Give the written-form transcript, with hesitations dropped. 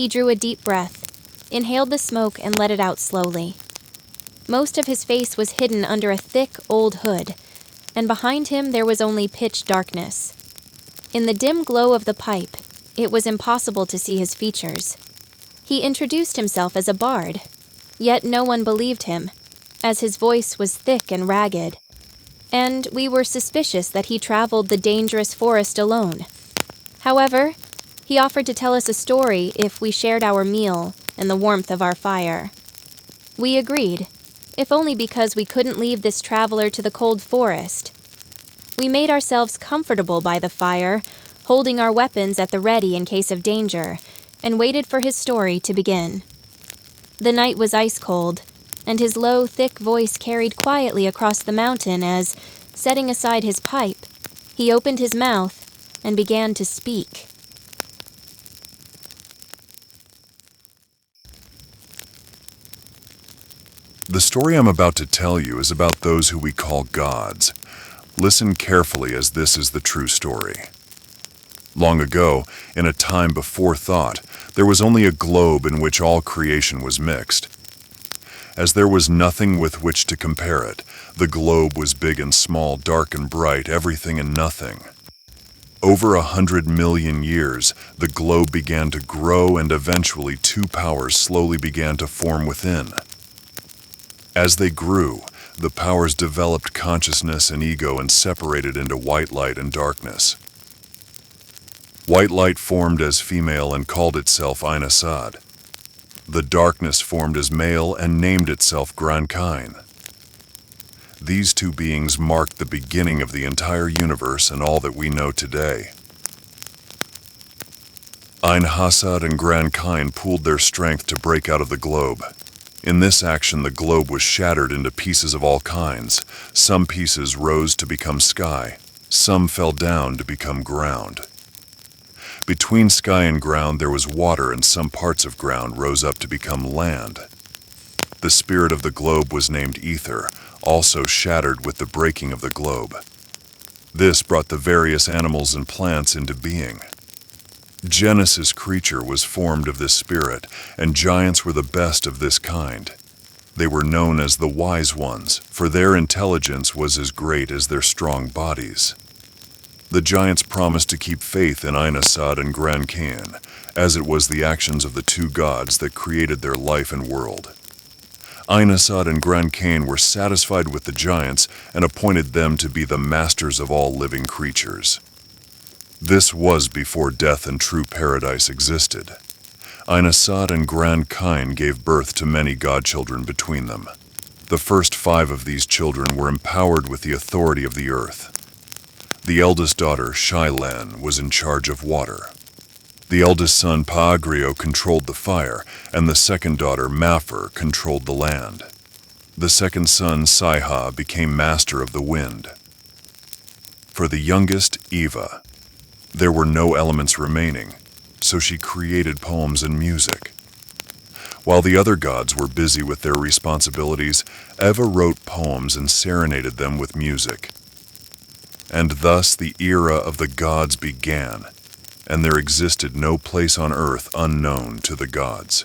He drew a deep breath, inhaled the smoke, and let it out slowly. Most of his face was hidden under a thick, old hood, and behind him there was only pitch darkness. In the dim glow of the pipe, it was impossible to see his features. He introduced himself as a bard, yet no one believed him, as his voice was thick and ragged, and we were suspicious that he traveled the dangerous forest alone. However, he offered to tell us a story if we shared our meal and the warmth of our fire. We agreed, if only because we couldn't leave this traveler to the cold forest. We made ourselves comfortable by the fire, holding our weapons at the ready in case of danger, and waited for his story to begin. The night was ice cold, and his low, thick voice carried quietly across the mountain as, setting aside his pipe, he opened his mouth and began to speak. The story I'm about to tell you is about those who we call gods. Listen carefully, as this is the true story. Long ago, in a time before thought, there was only a globe in which all creation was mixed. As there was nothing with which to compare it, the globe was big and small, dark and bright, everything and nothing. Over 100 million years, the globe began to grow, and eventually two powers slowly began to form within. As they grew, the powers developed consciousness and ego and separated into white light and darkness. White light formed as female and called itself Einasad. The darkness formed as male and named itself Grankine. These two beings marked the beginning of the entire universe and all that we know today. Einhasad and Grankine pooled their strength to break out of the globe. In this action, the globe was shattered into pieces of all kinds. Some pieces rose to become sky, some fell down to become ground. Between sky and ground there was water, and some parts of ground rose up to become land. The spirit of the globe was named Ether, also shattered with the breaking of the globe. This brought the various animals and plants into being. Genesis creature was formed of this spirit, and giants were the best of this kind. They were known as the wise ones, for their intelligence was as great as their strong bodies. The giants promised to keep faith in Einasad and Grankine, as it was the actions of the two gods that created their life and world. Einasad and Grankine were satisfied with the giants and appointed them to be the masters of all living creatures. This was before death and true paradise existed. Einasad and Grankine gave birth to many godchildren between them. The first 5 of these children were empowered with the authority of the earth. The eldest daughter, Shailen, was in charge of water. The eldest son, Paagrio, controlled the fire, and the second daughter, Maffer, controlled the land. The second son, Saiha, became master of the wind. For the youngest, Eva, there were no elements remaining, so she created poems and music. While the other gods were busy with their responsibilities, Eva wrote poems and serenaded them with music. And thus the era of the gods began, and there existed no place on earth unknown to the gods.